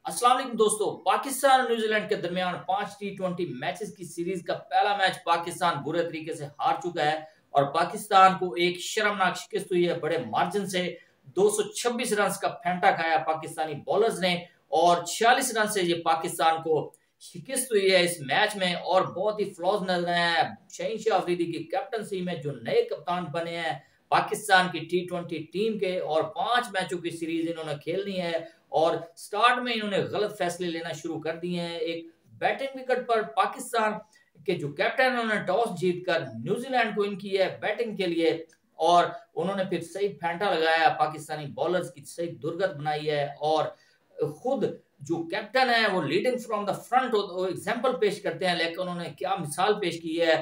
अस्सलाम वालेकुम दोस्तों। पाकिस्तान और न्यूजीलैंड के दरमियान 5 T20 मैचेस की सीरीज का पहला मैच पाकिस्तान बुरे तरीके से हार चुका है और पाकिस्तान को एक शर्मनाक शिकस्त हुई है। बड़े मार्जिन से 226 रन का फेंटा खाया पाकिस्तानी बॉलर्स ने और 46 रन से ये पाकिस्तान को शिकस्त हुई है इस मैच में। और बहुत ही फ्लॉज नजर आए हैं शहीन अफरीदी की कैप्टनसी में, जो नए कप्तान बने हैं पाकिस्तान की T20 टीम के, और 5 मैचों की सीरीज इन्होंने खेलनी है। और स्टार्ट में इन्होंने गलत फैसले लेना शुरू कर दिए हैं। एक बैटिंग विकेट पर पाकिस्तान के जो कैप्टन उन्होंने टॉस जीतकर न्यूजीलैंड को इन की है बैटिंग के लिए, और उन्होंने फिर सही फेंटा लगाया, पाकिस्तानी बॉलर्स की सही दुर्गत बनाई है। और खुद जो कैप्टन है वो leading from the front example पेश करते हैं, लेकिन उन्होंने क्या मिसाल पेश की है।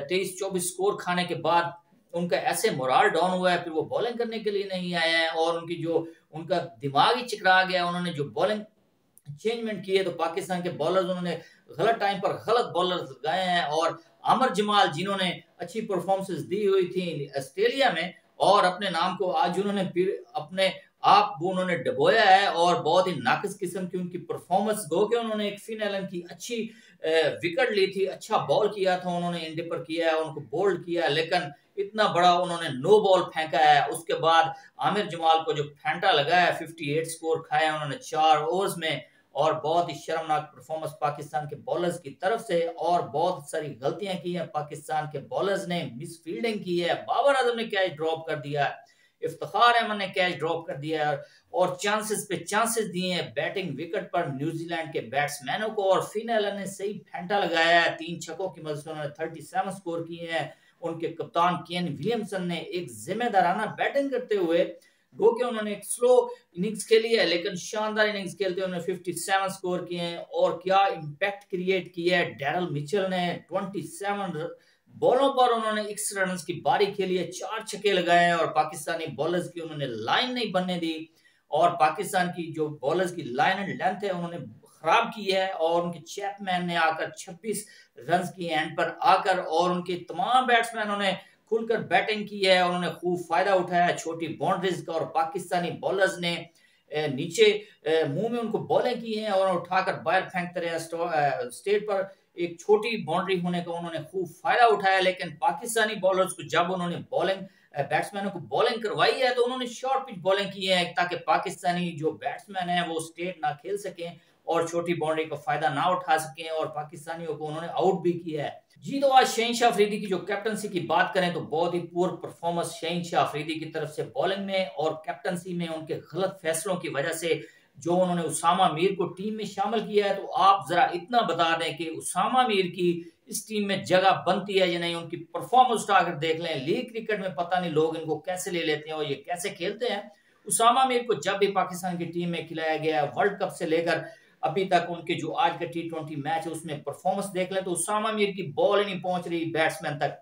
23-24 स्कोर खाने के बाद उनका ऐसे मोराल डाउन हुआ है, फिर वो बॉलिंग करने के लिए नहीं आए हैं और उनकी जो उनका दिमाग ही चिकरा गया। उन्होंने जो बॉलिंग चेंजमेंट की है तो पाकिस्तान के बॉलर्स उन्होंने गलत टाइम पर गलत बॉलर्स लगाए हैं। और आमिर जमाल जिन्होंने अच्छी परफॉर्मेंसेस दी हुई थी ऑस्ट्रेलिया में, और अपने नाम को आज उन्होंने फिर अपने आप वो उन्होंने डबोया है और बहुत ही नाकिस किस्म की उनकी परफॉर्मेंस। गो के उन्होंने एक फिन एलन की अच्छी विकेट ली थी, अच्छा बॉल किया था उन्होंने, इंडे पर किया है, उनको बोल्ड किया, लेकिन इतना बड़ा उन्होंने नो बॉल फेंका है। उसके बाद आमिर जमाल को जो फेंटा लगा है, 58 स्कोर खाया उन्होंने 4 ओवर्स में, और बहुत ही शर्मनाक परफॉर्मेंस पाकिस्तान के बॉलर्स की तरफ से। और बहुत सारी गलतियां की हैं पाकिस्तान के बॉलर्स ने, मिस फील्डिंग की है, बाबर आजम ने कैच ड्रॉप कर दिया, इफ्तिखार अहमद ने कैच ड्रॉप कर दिया और चांसेस पे चांसेस दिए हैं बैटिंग विकेट पर न्यूजीलैंड के बैट्समैनों को। और फिन एलन ने सही फेंटा लगाया है, 3 छक्कों की मदद से उन्होंने 37 स्कोर किए हैं। उनके कप्तान केन विलियमसन ने एक जिम्मेदाराना बैटिंग करते हुए, गो के उन्होंने एक स्लो इनिंग्स खेली है लेकिन शानदार इनिंग्स खेलते हुए उन्होंने 57 स्कोर किए हैं। और क्या इंपैक्ट क्रिएट किया है डैरल मिचेल ने, 27 बॉलों पर उन्होंने 61 रन की बारी खेली है, 4 छक्के लगाए हैं और पाकिस्तानी बॉलर्स की उन्होंने लाइन नहीं बनने दी। और पाकिस्तान की जो बॉलर्स की लाइन एंड लेंथ है उन्होंने खराब की है, और उनके चैपमैन ने आकर 26 रन की एंड पर आकर, और उनके तमाम बैट्समैनों ने खुलकर बैटिंग की है, उन्होंने खूब फायदा उठाया छोटी बाउंड्रीज का। और पाकिस्तानी बॉलर्स ने नीचे मुंह में उनको बॉलें की हैं और उठाकर बाहर फेंकते रहे। स्टेट पर एक छोटी बाउंड्री होने का उन्होंने खूब फायदा उठाया, लेकिन पाकिस्तानी बॉलर्स को जब उन्होंने बॉलिंग बैट्समैनों को बॉलिंग करवाई है तो उन्होंने शॉर्ट पिच बॉलिंग की है, ताकि पाकिस्तानी जो बैट्समैन है वो स्टेट ना खेल सकें और छोटी बाउंड्री का फायदा ना उठा सकें, और पाकिस्तानियों को उन्होंने आउट भी किया है। जी, तो आज शहीन अफरीदी की जो कैप्टनसी की बात करें तो बहुत ही पुअर परफॉर्मेंस शहीन अफरीदी की तरफ से बॉलिंग में और कैप्टनसी में। उनके गलत फैसलों की वजह से जो उन्होंने उसामा मीर को टीम में शामिल किया है, तो आप जरा इतना बता दें कि उसामा मीर की इस टीम में जगह बनती है या नहीं। उनकी परफॉर्मेंस उठाकर देख लें, लीग क्रिकेट में पता नहीं लोग इनको कैसे ले लेते हैं और ये कैसे खेलते हैं। उसामा मीर को जब भी पाकिस्तान की टीम में खिलाया गया, वर्ल्ड कप से लेकर अभी तक उनके जो आज का T20 मैच है उसमें परफॉर्मेंस देख ले तो उसामा मीर की बॉल ही नहीं पहुंच रही बैट्समैन तक,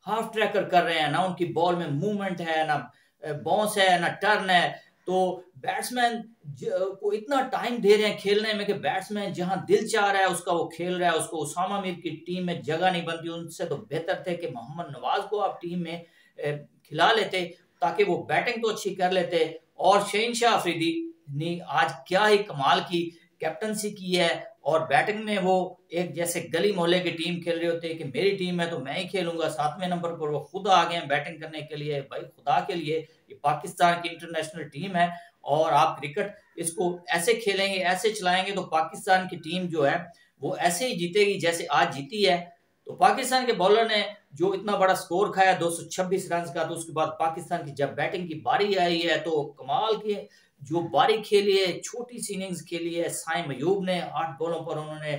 हाफ ट्रैकर कर रहे हैं ना, उनकी बॉल में मूवमेंट है ना, बाउंस है ना, टर्न है। तो बैट्समैन को इतना टाइम दे रहे हैं खेलने में कि बैट्समैन जहां दिल चाह रहा है उसका वो खेल रहा है, उसको उसामा मीर की टीम में जगह नहीं बनती। उनसे तो बेहतर थे कि मोहम्मद नवाज को आप टीम में खिला लेते ताकि वो बैटिंग तो अच्छी कर लेते। और शहीन अफरीदी ने आज क्या ही कमाल की कैप्टनसी की है, और बैटिंग में वो एक जैसे गली मोहल्ले की टीम खेल रहे होते हैं कि मेरी टीम है तो मैं ही खेलूंगा। 7वें नंबर पर वो खुद आ गए बैटिंग करने के लिए। भाई खुदा के लिए, ये पाकिस्तान की इंटरनेशनल टीम है और आप क्रिकेट इसको ऐसे खेलेंगे, ऐसे चलाएंगे तो पाकिस्तान की टीम जो है वो ऐसे ही जीतेगी जैसे आज जीती है। तो पाकिस्तान के बॉलर ने जो इतना बड़ा स्कोर खाया 226 रन का, तो उसके बाद पाकिस्तान की जब बैटिंग की बारी आई है तो कमाल की जो बारी खेली है, छोटी सी इनिंग्स खेली है। साइम अयूब ने 8 बॉलों पर उन्होंने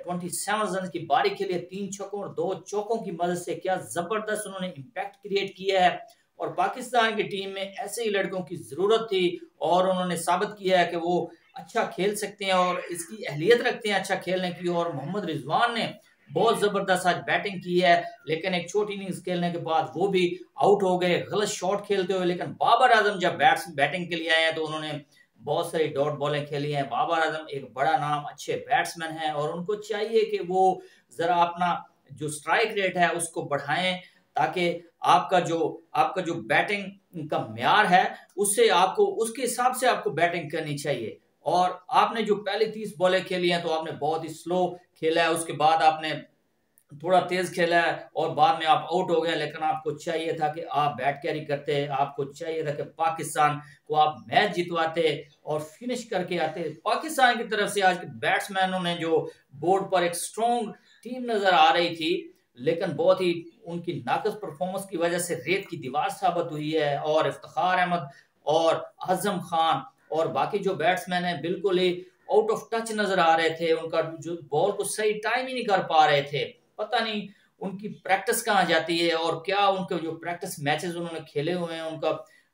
27 रन की बारी खेली है, 3 छक्कों और 2 चौकों की मदद से। क्या जबरदस्त उन्होंने इम्पैक्ट क्रिएट किया है, और पाकिस्तान की टीम में ऐसे ही लड़कों की जरूरत थी और उन्होंने साबित किया है कि वो अच्छा खेल सकते हैं और इसकी अहलियत रखते हैं अच्छा खेलने की। और मोहम्मद रिजवान ने बहुत जबरदस्त आज बैटिंग की है, लेकिन एक छोटी इनिंग्स खेलने के बाद वो भी आउट हो गए गलत शॉट खेलते हुए। लेकिन बाबर आजम जब बैटिंग के लिए आए हैं तो उन्होंने बहुत सारी डॉट बॉलें खेली हैं। बाबर आजम एक बड़ा नाम, अच्छे बैट्समैन हैं और उनको चाहिए कि वो जरा अपना जो स्ट्राइक रेट है उसको बढ़ाएं, ताकि आपका जो बैटिंग का म्यार है उससे आपको उसके हिसाब से आपको बैटिंग करनी चाहिए। और आपने जो पहली 30 बॉलें खेली हैं तो आपने बहुत ही स्लो खेला है, उसके बाद आपने थोड़ा तेज खेला है और बाद में आप आउट हो गए। लेकिन आपको चाहिए था कि आप बैट कैरी करते, आपको चाहिए था कि पाकिस्तान को आप मैच जितवाते और फिनिश करके आते। पाकिस्तान की तरफ से आज के बैट्समैनों ने जो बोर्ड पर एक स्ट्रॉन्ग टीम नजर आ रही थी, लेकिन बहुत ही उनकी नाकस परफॉर्मेंस की वजह से रेत की दीवार साबित हुई है। और इफ्तिखार अहमद और आजम खान और बाकी जो बैट्समैन है बिल्कुल ही आउट ऑफ टच नजर आ रहे थे, उनका जो बॉल को सही टाइम ही नहीं कर पा रहे थे। पता नहीं उनकी प्रैक्टिस कहाँ जाती है और क्या उनके जो प्रैक्टिस मैचेस उन्होंने खेले हुए हैं उनका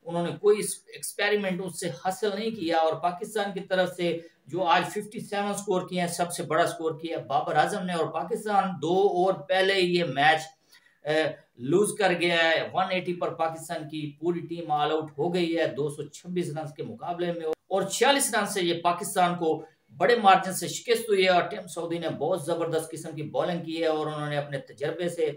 उन्होंने कोई एक्सपेरिमेंट उससे हासिल नहीं किया। और पाकिस्तान की तरफ से जो आज 57 स्कोर किए हैं, सबसे बड़ा स्कोर किया बाबर आजम ने, और पाकिस्तान 2 ओवर पहले ही ये मैच लूज कर गया है। 180 पर पाकिस्तान की पूरी टीम ऑल आउट हो गई है 226 रन के मुकाबले में, और 46 रन से ये पाकिस्तान को बड़े मार्जिन से शिकस्त हुई है। और टीम सऊदी ने बहुत जबरदस्त किस्म की बॉलिंग की है और उन्होंने अपने तजर्बे से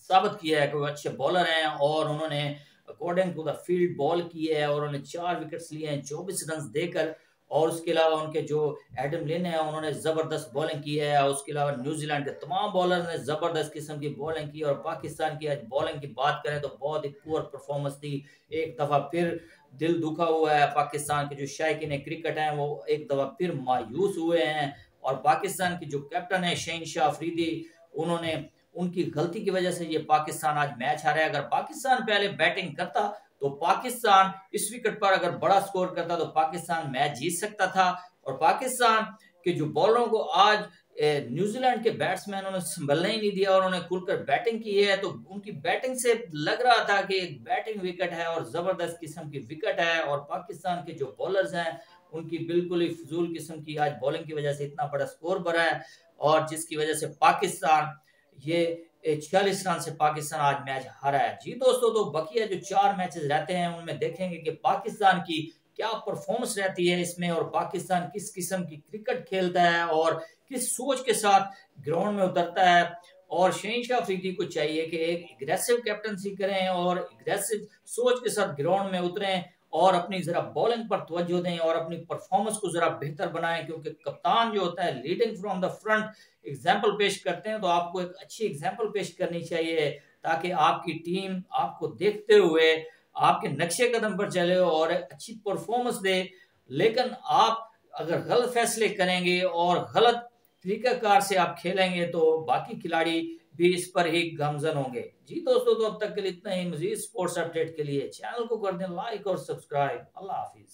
साबित किया है कि वो अच्छे बॉलर हैं, और उन्होंने according to the field ball की है और उन्होंने 4 विकेट्स लिए हैं 24 रन देकर। और उसके अलावा उनके जो एडम लिन है उन्होंने जबरदस्त बॉलिंग की है। और उसके अलावा न्यूजीलैंड के तमाम बॉलर ने जबरदस्त किस्म की बॉलिंग की। और पाकिस्तान की आज बॉलिंग की बात करें तो बहुत ही पुअर परफॉर्मेंस थी। एक दफा फिर दिल दुखा हुआ है, पाकिस्तान के जो शायकीन क्रिकेट हैं वो एक दफा फिर मायूस हुए हैं। और पाकिस्तान की जो कैप्टन है शहनशाह अफरीदी, उन्होंने उनकी गलती की वजह से ये पाकिस्तान आज मैच हारा है। अगर पाकिस्तान पहले बैटिंग करता तो पाकिस्तान इस विकेट पर अगर बड़ा स्कोर करता तो पाकिस्तान मैच जीत सकता था। और पाकिस्तान के जो बॉलरों को आज न्यूजीलैंड के बैट्समैनों ने संभलने ही नहीं दिया और उन्होंने खुलकर बैटिंग की है। तो उनकी बैटिंग से लग रहा था कि एक बैटिंग विकेट है और जबरदस्त किस्म की विकेट है। और पाकिस्तान के जो बॉलर्स हैं उनकी बिल्कुल ही फजूल किस्म की आज बॉलिंग की वजह से इतना बड़ा स्कोर बना है, और जिसकी वजह से पाकिस्तान ये 46 रन से पाकिस्तान आज मैच हारा है। जी दोस्तों, तो बकिया जो 4 मैचेस रहते हैं उनमें देखेंगे कि पाकिस्तान की क्या परफॉर्मेंस रहती है इसमें, और पाकिस्तान किस किस्म की क्रिकेट खेलता है और किस सोच के साथ ग्राउंड में उतरता है। और शहनशाह अफरीदी को चाहिए कि एक एग्रेसिव कैप्टनसी करें और एग्रेसिव सोच के साथ ग्राउंड में उतरें और अपनी जरा बॉलिंग पर तवज्जो दें और अपनी परफॉर्मेंस को जरा बेहतर बनाएं, क्योंकि कप्तान जो होता है leading from the front example पेश करते हैं, तो आपको एक अच्छी एग्जाम्पल पेश करनी चाहिए ताकि आपकी टीम आपको देखते हुए आपके नक्शे कदम पर चले और अच्छी परफॉर्मेंस दे। लेकिन आप अगर गलत फैसले करेंगे और गलत तरीकाकार से आप खेलेंगे तो बाकी खिलाड़ी भी इस पर ही गमजन होंगे। जी दोस्तों, तो अब तक के लिए इतना ही। मजीद स्पोर्ट्स अपडेट के लिए चैनल को कर दें लाइक और सब्सक्राइब। अल्लाह हाफिज।